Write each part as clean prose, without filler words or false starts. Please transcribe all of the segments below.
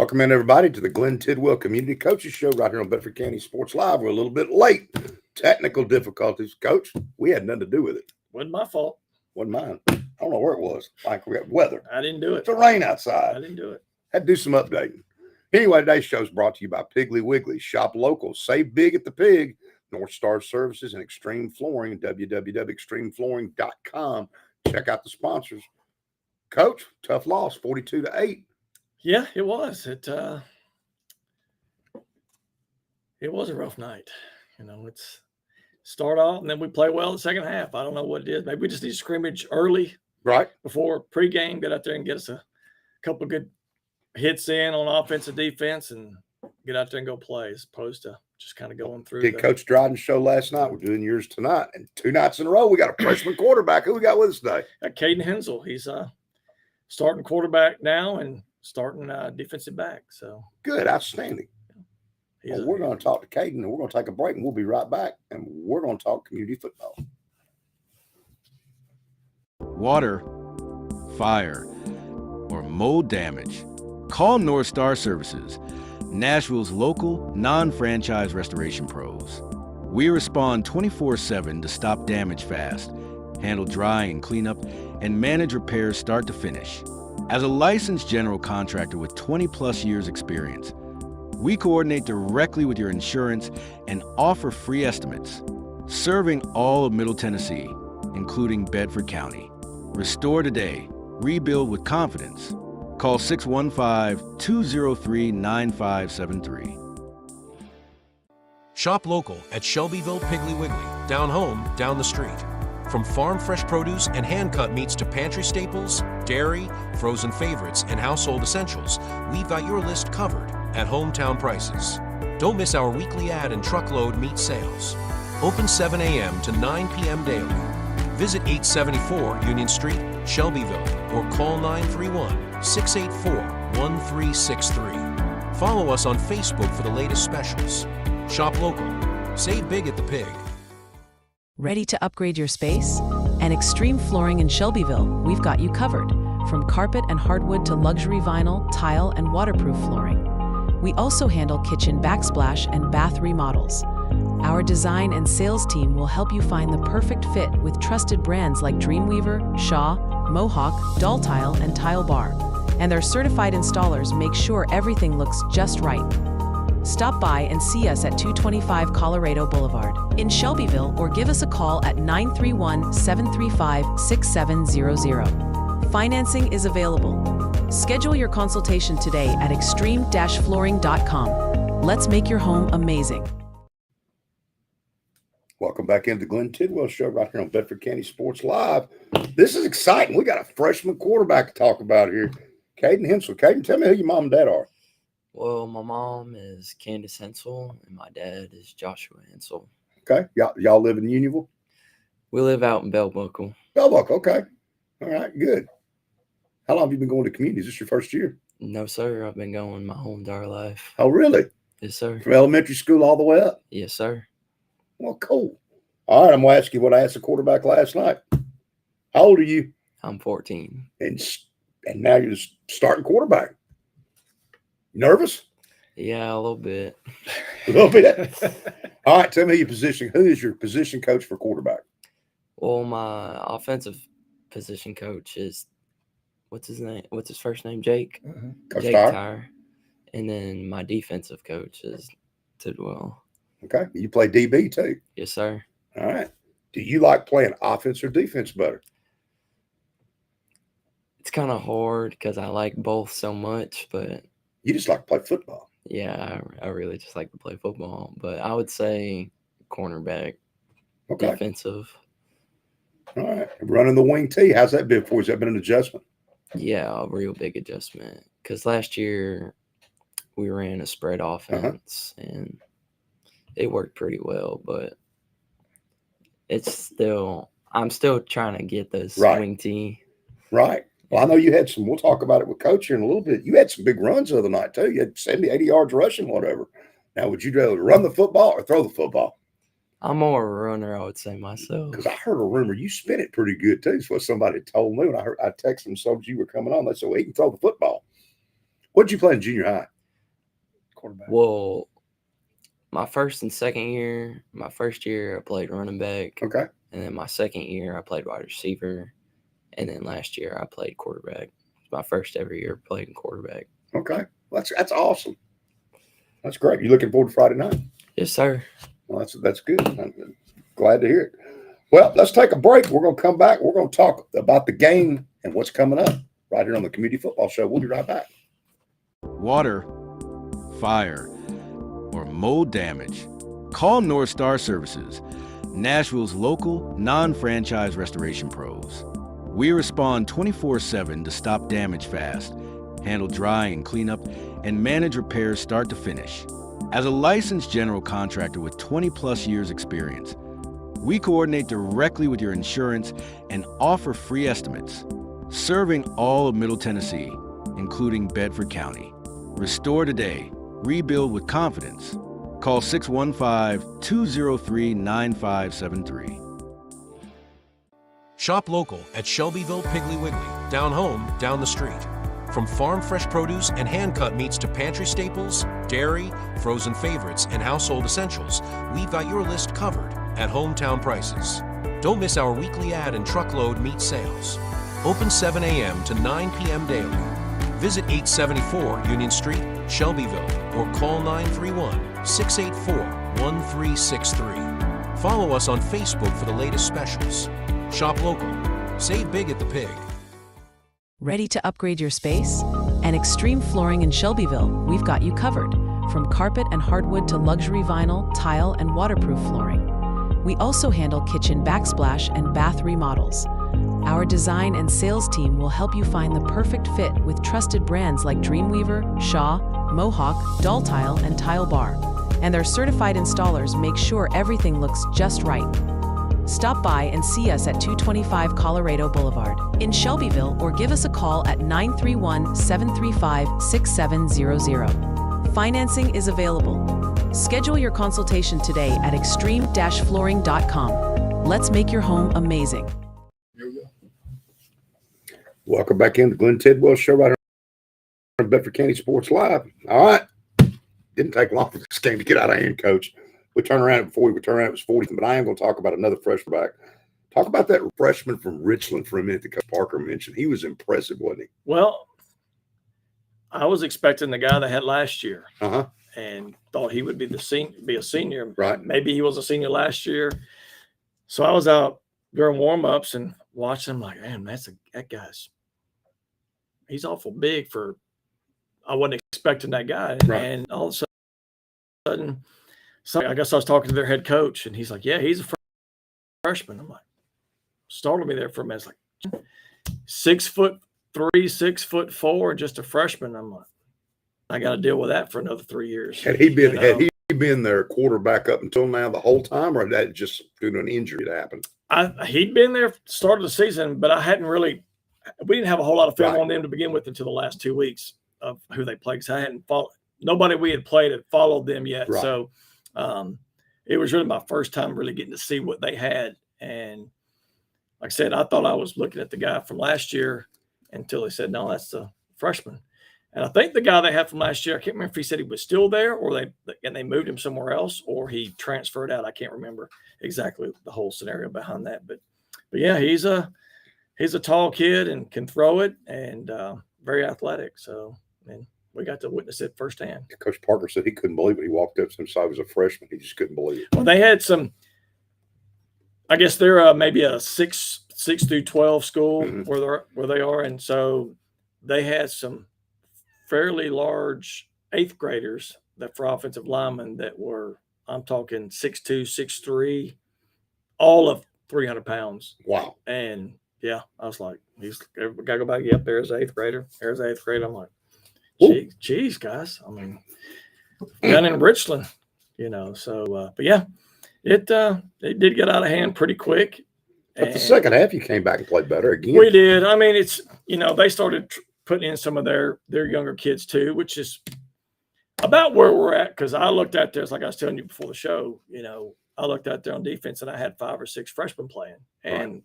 Welcome in, everybody, to the Glenn Tidwell Community Coaches Show right here on Bedford County Sports Live. We're a little bit late. Technical difficulties. Coach, we had nothing to do with it. Wasn't my fault. Wasn't mine. I don't know where it was. Like we got weather. I didn't do it. It's a rain outside. I didn't do it. Had to do some updating. Anyway, today's show is brought to you by Piggly Wiggly. Shop local. Save big at the Pig. North Star Services and Extreme Flooring. www.extremeflooring.com. Check out the sponsors. Coach, tough loss, 42-8. Yeah, it was. It was a rough night. You know, it's start off and then we play well in the second half. I don't know what it is. Maybe we just need to scrimmage early, right before pregame. Get out there and get us a couple of good hits in on offense and defense, and get out there and go play, as opposed to just kind of going through. Did Coach Dryden's show last night. We're doing yours tonight, and 2 nights in a row we got a freshman quarterback. Who we got with us today? Caden Hensel. He's starting quarterback now and starting defensive back. So good, outstanding. Well, we're going to talk to Caden, and we're going to take a break, and we'll be right back, and we're going to talk community football. Water, fire, or mold damage. Call North Star Services, Nashville's local, non-franchise restoration pros. We respond 24/7 to stop damage fast, handle drying and cleanup, and manage repairs start to finish. As a licensed general contractor with 20-plus years experience, we coordinate directly with your insurance and offer free estimates, serving all of Middle Tennessee, including Bedford County. Restore today. Rebuild with confidence. Call 615-203-9573. Shop local at Shelbyville Piggly Wiggly, down home, down the street. From farm fresh produce and hand-cut meats to pantry staples, dairy, frozen favorites, and household essentials, we've got your list covered at hometown prices. Don't miss our weekly ad and truckload meat sales. Open 7 a.m. to 9 p.m. daily. Visit 874 Union Street, Shelbyville, or call 931-684-1363. Follow us on Facebook for the latest specials. Shop local. Save big at the Pig. Ready to upgrade your space? At Extreme Flooring in Shelbyville, we've got you covered. From carpet and hardwood to luxury vinyl, tile, and waterproof flooring. We also handle kitchen backsplash and bath remodels. Our design and sales team will help you find the perfect fit with trusted brands like Dreamweaver, Shaw, Mohawk, Doll Tile, and Tile Bar. And their certified installers make sure everything looks just right. Stop by and see us at 225 Colorado Boulevard in Shelbyville, or give us a call at 931-735-6700. Financing is available. Schedule your consultation today at extreme-flooring.com. Let's make your home amazing. Welcome back into the Glenn Tidwell Show right here on Bedford County Sports Live. This is exciting. We got a freshman quarterback to talk about here, Caden Hensel. Caden, tell me who your mom and dad are. Well, my mom is Candace Hensel, and my dad is Joshua Hensel. Okay. Y'all live in Unionville? We live out in Bell Buckle. Bell Buckle, okay. All right, good. How long have you been going to community? Is this your first year? No, sir. I've been going my whole entire life. Oh, really? Yes, sir. From elementary school all the way up? Yes, sir. Well, cool. All right, I'm going to ask you what I asked the quarterback last night. How old are you? I'm 14. And now you're the starting quarterback. Nervous? Yeah, a little bit. A little bit. All right, tell me your position. Who is your position coach for quarterback? Well, my offensive position coach is, what's his name? What's his first name? Jake. Mm-hmm. Coach Jake Tyre. Tyre. And then my defensive coach is Tidwell. Okay. You play DB too? Yes, sir. All right. Do you like playing offense or defense better? It's kind of hard because I like both so much, but you just like to play football. Yeah, I really just like to play football. But I would say cornerback, okay. Defensive. All right. Running the wing T, how's that been for you? Has that been an adjustment? Yeah, a real big adjustment. Because last year we ran a spread offense, and it worked pretty well. But I'm still trying to get this wing T. Right. Well, I know you had some, we'll talk about it with Coach here in a little bit. You had some big runs the other night, too. You had 70, 80 yards rushing, whatever. Now, would you rather run the football or throw the football? I'm more a runner, I would say, myself. Because I heard a rumor you spin it pretty good, too. It's what somebody told me when I texted them, so you were coming on. They said, well, he can throw the football. What did you play in junior high? quarterback? Well, my first year I played running back. Okay. And then my second year I played wide receiver. And then last year I played quarterback. It's my first ever year playing quarterback. Okay. Well, that's awesome. That's great. You looking forward to Friday night? Yes, sir. Well, that's good. I'm glad to hear it. Well, let's take a break. We're going to come back. We're going to talk about the game and what's coming up right here on the Community Football Show. We'll be right back. Water, fire, or mold damage. Call North Star Services, Nashville's local non-franchise restoration pros. We respond 24/7 to stop damage fast, handle drying and cleanup, and manage repairs start to finish. As a licensed general contractor with 20-plus years experience, we coordinate directly with your insurance and offer free estimates, serving all of Middle Tennessee, including Bedford County. Restore today. Rebuild with confidence. Call 615-203-9573. Shop local at Shelbyville Piggly Wiggly, down home, down the street. From farm fresh produce and hand-cut meats to pantry staples, dairy, frozen favorites, and household essentials, we've got your list covered at hometown prices. Don't miss our weekly ad and truckload meat sales. Open 7 a.m. to 9 p.m. daily. Visit 874 Union Street, Shelbyville, or call 931-684-1363. Follow us on Facebook for the latest specials. Shop local. Save big at the Pig. Ready to upgrade your space? And Extreme Flooring in Shelbyville, we've got you covered. From carpet and hardwood to luxury vinyl, tile, and waterproof flooring. We also handle kitchen backsplash and bath remodels. Our design and sales team will help you find the perfect fit with trusted brands like Dreamweaver, Shaw, Mohawk, Doll Tile, and Tile Bar. And their certified installers make sure everything looks just right. Stop by and see us at 225 Colorado Boulevard in Shelbyville or give us a call at 931-735-6700. Financing is available. Schedule your consultation today at extreme-flooring.com. Let's make your home amazing. Welcome back in the Glenn Tidwell Show right here on Bedford County Sports Live. All right. Didn't take long for this game to get out of hand, Coach. We turned around before we would turn around. It was 40, but I am going to talk about another freshman back. Talk about that freshman from Richland for a minute that Coach Parker mentioned. He was impressive, wasn't he? Well, I was expecting the guy they had last year, and thought he would be a senior. Right. Maybe he was a senior last year. So I was out during warm-ups and watching him like, man, that guy's he's awful big for. I wasn't expecting that guy, Right. and all of a sudden. So I guess I was talking to their head coach, and he's like, yeah, he's a freshman. I'm like, startled me there for a minute. It's like 6'3", 6'4", just a freshman. I'm like, I got to deal with that for another 3 years. Had he been their quarterback up until now the whole time, or that just due to an injury that happened? He'd been there start of the season, but we didn't have a whole lot of film Right. on them to begin with until the last 2 weeks of who they played. Because I hadn't followed nobody we had played had followed them yet. Right. So it was really my first time really getting to see what they had. And like I said, I thought I was looking at the guy from last year until they said, no, that's the freshman. And I think the guy they had from last year, I can't remember if he said he was still there or they moved him somewhere else or he transferred out. I can't remember exactly the whole scenario behind that. But yeah, he's a tall kid and can throw it and very athletic. So, and we got to witness it firsthand. Coach Parker said he couldn't believe it. He walked up since I was a freshman. He just couldn't believe it. Well, they had some, I guess they're maybe a 6 through 12 school where they are. And so they had some fairly large 8th graders that for offensive linemen that were, I'm talking 6'2", 6'3", all of 300 pounds. Wow. And yeah, I was like, got to go back. Yep, there's an 8th grader. There's an 8th grader. I'm like, geez, guys. I mean, down in Richland, so, but yeah, it did get out of hand pretty quick. But the second half, you came back and played better again. We did. I mean, it's, they started putting in some of their younger kids too, which is about where we're at. Cause I looked out there, like I was telling you before the show, I looked out there on defense and I had 5 or 6 freshmen playing and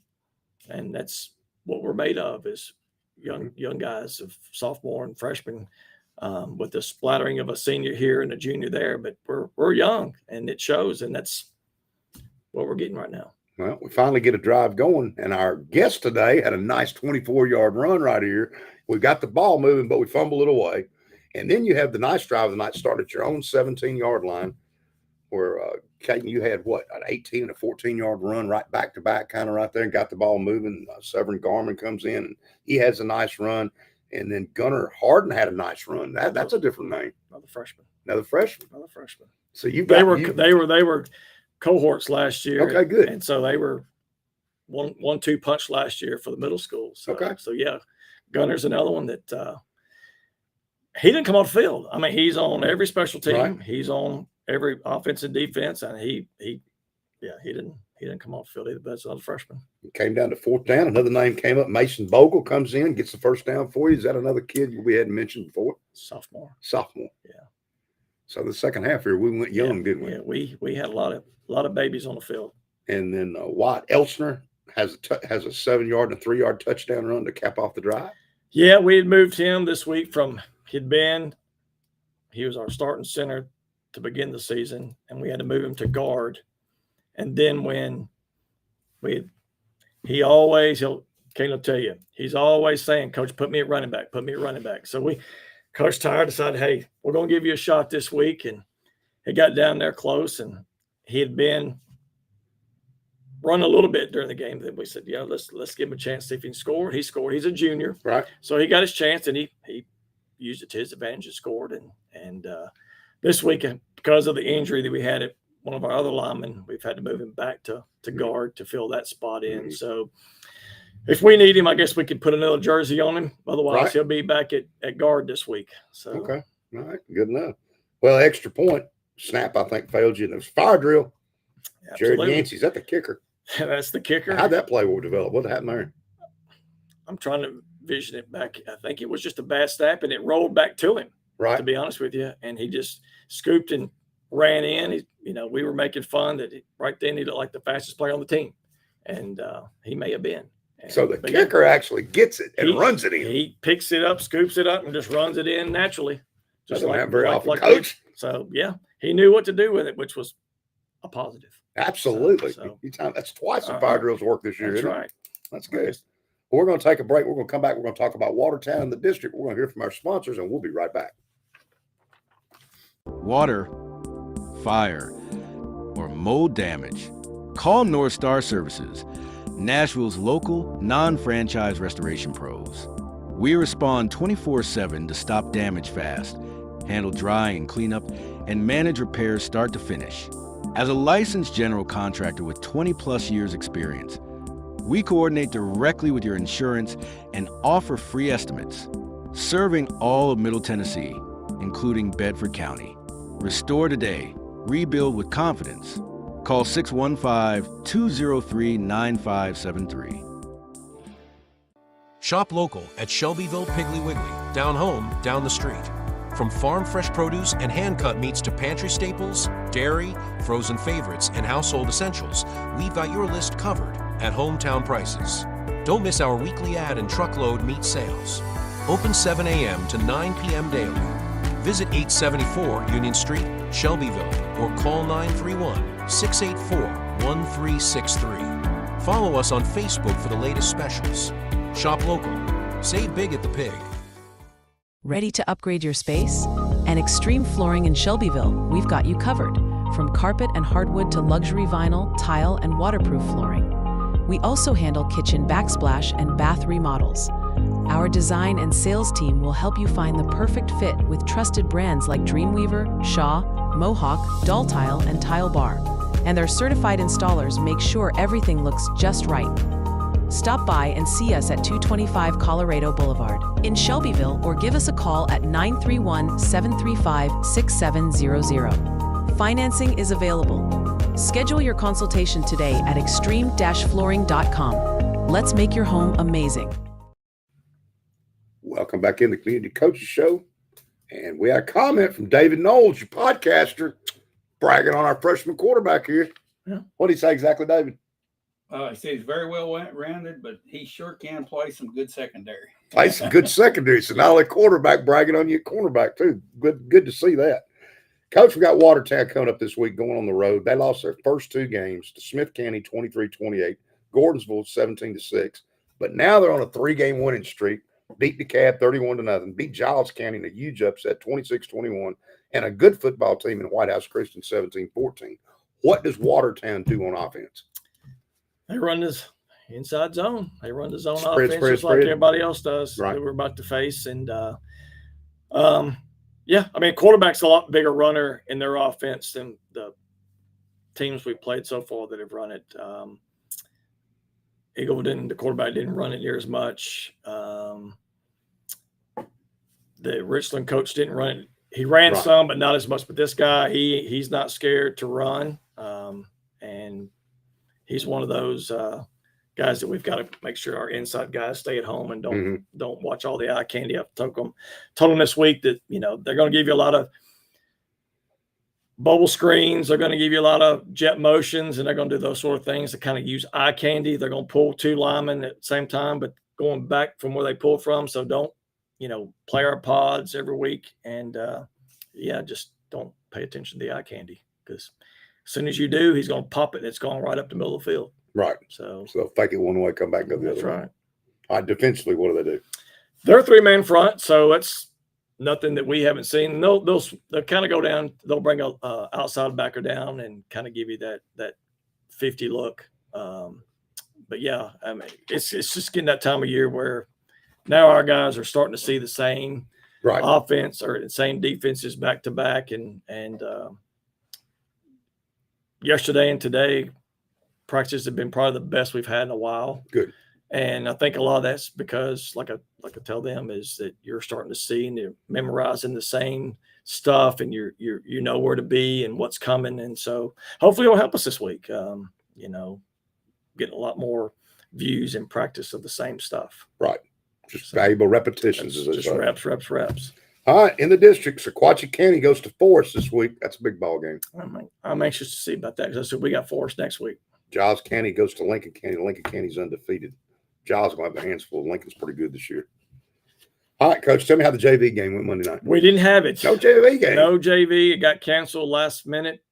that's what we're made of is young guys of sophomore and freshman with the splattering of a senior here and a junior there. But we're young, and it shows, and that's what we're getting right now. Well, we finally get a drive going, and our guest today had a nice 24-yard run right here. We got the ball moving, but we fumbled it away. And then you have the nice drive of the night, start at your own 17-yard line, where Caden, you had what, an 18 and a 14-yard run right back to back, kind of right there, and got the ball moving. Severin Garman comes in, and he has a nice run. And then Gunnar Harden had a nice run. That's a different name. Another freshman. Another freshman. Another freshman. So you They were cohorts last year. Okay, good. And so they were 1-2 punch last year for the middle school. So, Okay. So yeah, Gunnar's another one that he didn't come off the field. I mean, he's on every special team. Right. He's on every offense and defense, and he didn't come off the field either. But that's another freshman. Came down to fourth down. Another name came up. Mason Bogle comes in, gets the first down for you. Is that another kid we hadn't mentioned before? Sophomore. Yeah. So the second half here, we went young, didn't we? Yeah, we had a lot of babies on the field. And then Wyatt Elsner has a 7-yard and a 3-yard touchdown run to cap off the drive. Yeah, we had moved him this week from he was our starting center to begin the season, and we had to move him to guard. And then when he'll tell you, he's always saying, Coach, put me at running back. So Coach Tyre decided, hey, we're going to give you a shot this week. And he got down there close, and he had been run a little bit during the game. Then we said, yeah, let's give him a chance, see if he can score. He scored. He's a junior. Right. So he got his chance, and he used it to his advantage and scored. And this week, because of the injury that we had at one of our other linemen, we've had to move him back to guard to fill that spot in. Mm-hmm. So if we need him, I guess we could put another jersey on him. Otherwise, He'll be back at guard this week. So okay. All right. Good enough. Well, extra point snap, I think, failed you. And it was fire drill. Absolutely. Jared Yancey's at the kicker. That's the kicker. How'd that play will develop? What happened there? I'm trying to vision it back. I think it was just a bad snap, and it rolled back to him, Right. to be honest with you. And he just scooped and ran in. We were making fun that right then he looked like the fastest player on the team. And he may have been. So the kicker actually gets it and runs it in. He picks it up, scoops it up, and just runs it in naturally. Just like very often, Coach. So, yeah, he knew what to do with it, which was a positive. Absolutely. That's twice the fire drills work this year. That's isn't it? right. That's good. Well, we're going to take a break. We're going to come back. We're going to talk about Watertown and the district. We're going to hear from our sponsors, and we'll be right back. Water, fire, or mold damage. Call North Star Services, Nashville's local, non-franchise restoration pros. We respond 24/7 to stop damage fast, handle drying and cleanup, and manage repairs start to finish. As a licensed general contractor with 20-plus years experience, we coordinate directly with your insurance and offer free estimates, serving all of Middle Tennessee, including Bedford County. Restore today. Rebuild with confidence. Call 615-203-9573. Shop local at Shelbyville Piggly Wiggly, down home, down the street. From farm fresh produce and hand-cut meats to pantry staples, dairy, frozen favorites, and household essentials, we've got your list covered at hometown prices. Don't miss our weekly ad and truckload meat sales. Open 7 a.m. to 9 p.m. daily. Visit 874 Union Street, Shelbyville, or call 931-684-1363. Follow us on Facebook for the latest specials. Shop local. Save big at the Pig. Ready to upgrade your space? And Extreme Flooring in Shelbyville, we've got you covered. From carpet and hardwood to luxury vinyl, tile, and waterproof flooring. We also handle kitchen backsplash and bath remodels. Our design and sales team will help you find the perfect fit with trusted brands like Dreamweaver, Shaw, Mohawk, Doll Tile, and Tile Bar. And their certified installers make sure everything looks just right. Stop by and see us at 225 Colorado Boulevard in Shelbyville, or give us a call at 931-735-6700. Financing is available. Schedule your consultation today at extreme-flooring.com. Let's make your home amazing. Welcome back in the Community Coaches Show. And we had a comment from David Knowles, your podcaster, bragging on our freshman quarterback here. Yeah. What did he say exactly, David? He said he's very well rounded, but he sure can play some good secondary. Play some good secondary. So not only quarterback bragging on you, cornerback too. Good to see that. Coach, we got Watertown coming up this week going on the road. They lost their first two games to Smith County 23-28, Gordonsville 17-6. But now they're on a 3-game winning streak. Beat DeKalb 31-0. Beat Giles County in a huge upset 26-21. And a good football team in White House Christian 17-14. What does Watertown do on offense? They run this inside zone. They run the zone Spread, offense spread, just like spread. everybody else does Right. that we're about to face. And yeah, I mean, quarterback's a lot bigger runner in their offense than the teams we've played so far that have run it. The quarterback didn't run it near as much. The Richland coach didn't run it. He ran Right. some, but not as much. But this guy, he's not scared to run. And he's one of those guys that we've got to make sure our inside guys stay at home and don't watch all the eye candy. I've told them this week that, they're going to give you a lot of bubble screens. They're going to give you a lot of jet motions, and they're going to do those sort of things to kind of use eye candy. They're going to pull two linemen at the same time, but going back from where they pull from. So don't, play our pods every week. And just don't pay attention to the eye candy, because as soon as you do, he's going to pop it and it's going right up the middle of the field. Right. So fake it one way, come back and go the that's other way. right. All right, defensively, what do they do? They're a 3-man front, so that's nothing that we haven't seen. They'll kind of go down. They'll bring a outside backer down and kind of give you that 50 look. But yeah, I mean, it's just getting that time of year where now our guys are starting to see the same Right. offense or the same defenses back to back, and yesterday and today practices have been probably the best we've had in a while. Good. And I think a lot of that's because, like I tell them, is that you're starting to see and you're memorizing the same stuff, and you know where to be and what's coming. And so hopefully it'll help us this week. Getting a lot more views and practice of the same stuff. Right. Just valuable repetitions. Just reps. All right, in the district, Sequatchie County goes to Forest this week. That's a big ball game. I'm anxious to see about that, because we got Forest next week. Giles County goes to Lincoln County. Lincoln County's undefeated. Giles going to have their hands full. Lincoln's pretty good this year. All right, Coach, tell me how the JV game went Monday night. We didn't have it. No JV game. No JV. It got canceled last minute.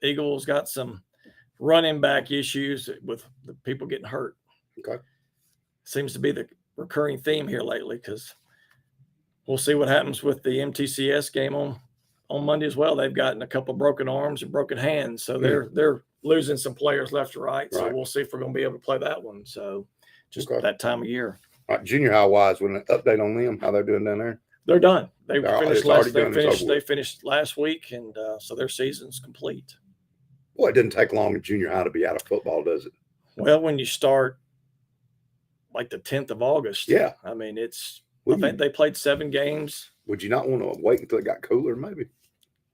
Eagles got some running back issues with the people getting hurt. Okay. Seems to be the recurring theme here lately, because we'll see what happens with the MTCS game on Monday as well. They've gotten a couple broken arms and broken hands, so they're losing some players left to right. So we'll see if we're going to be able to play that one. So just that time of year. All right, junior high wise, with an update on them, how they're doing down there. They're done. They It's They finished last week, and so their season's complete. Well, it doesn't take long in junior high to be out of football, does it? Well, when you start like the 10th of August, yeah. I mean, I think they played 7 games. Would you not want to wait until it got cooler? Maybe.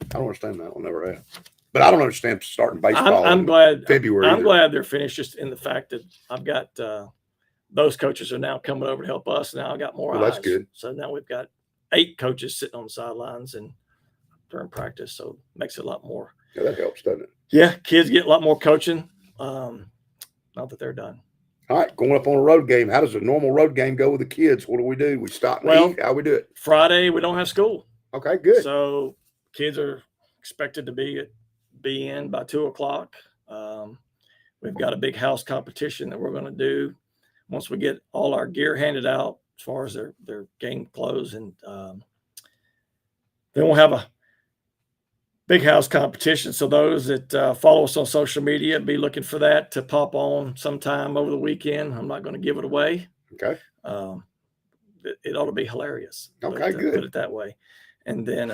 I don't understand that. I'll never have. But I don't understand starting baseball. I'm glad. February. I'm glad they're finished, just in the fact that I've got those coaches are now coming over to help us. Now I got more eyes. That's good. So now we've got 8 coaches sitting on the sidelines and during practice. So it makes it a lot more. Yeah, that helps, doesn't it? Yeah, kids get a lot more coaching. Not that they're done. All right, going up on a road game. How does a normal road game go with the kids? What do? We stop and eat? How we do it? Friday, we don't have school. Okay, good. So kids are expected to be in by 2:00. We've got a big house competition that we're going to do once we get all our gear handed out as far as their game clothes, and then we'll have a big house competition. So those that follow us on social media, be looking for that to pop on sometime over the weekend. I'm not going to give it away. Okay. It ought to be hilarious. Okay, good. Put it that way. And then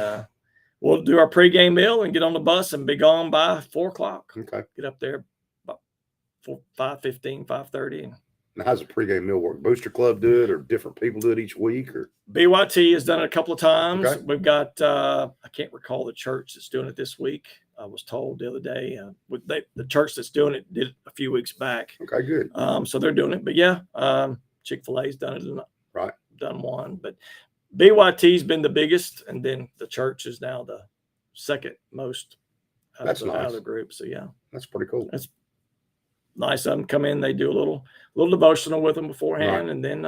we'll do our pregame meal and get on the bus and be gone by 4:00. Okay. Get up there about 5:15, 5:30. Now, how's the pregame meal work? Booster Club do it, or different people do it each week? Or BYT has done it a couple of times. Okay. We've got I can't recall the church that's doing it this week. I was told the other day the church that's doing it did it a few weeks back. Okay, good. So they're doing it. But yeah, Chick-fil-A's done it. Right. Done one. But BYT's been the biggest, and then the church is now the second most out That's of nice. the group. So yeah, That's pretty cool. nice of them. Come in, they do a little devotional with them beforehand, Right. and then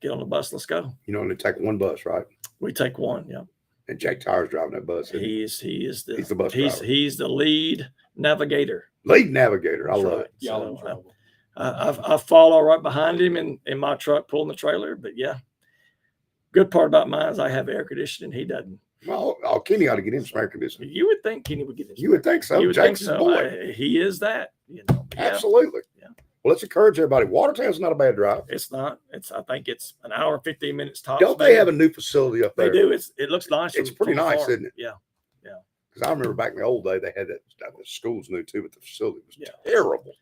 get on the bus. Let's go. You know, and they take one bus, right? We take one. Yeah. And Jake Tyler's driving that bus. isn't he? He's the bus driver. he's the lead navigator. Lead navigator. I That's love right. it. Y'all in So, trouble. I follow right behind him in my truck pulling the trailer. But yeah, good part about mine is I have air conditioning. He doesn't. Well, Kenny ought to get him some air conditioning. You would think Kenny would get this. You would think so. You would think Jake's his so. boy. He is that. You know. Yeah, Absolutely. Yeah. Well, let's encourage everybody. Watertown's not a bad drive. it's not. I think it's an hour and 15 minutes tops. Don't they have a new facility up They there? do. It looks nice. It's from pretty nice, afar. isn't it? Yeah. Because I remember back in the old day, they had that. The schools new too, but the facility was Yeah. terrible.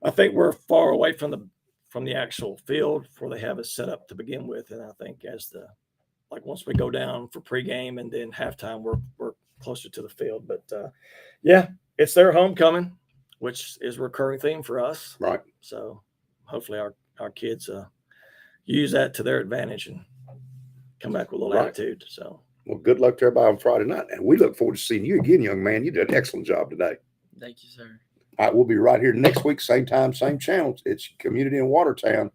I think we're far away from the actual field where they have it set up to begin with, and I think once we go down for pregame and then halftime, we're closer to the field. But yeah, it's their homecoming, which is a recurring theme for us. Right. So hopefully our kids use that to their advantage and come back with a little Right. attitude. So Well, good luck to everybody on Friday night. And we look forward to seeing you again, young man. You did an excellent job today. Thank you, sir. All right, we'll be right here next week, same time, same channel. It's Community in Watertown.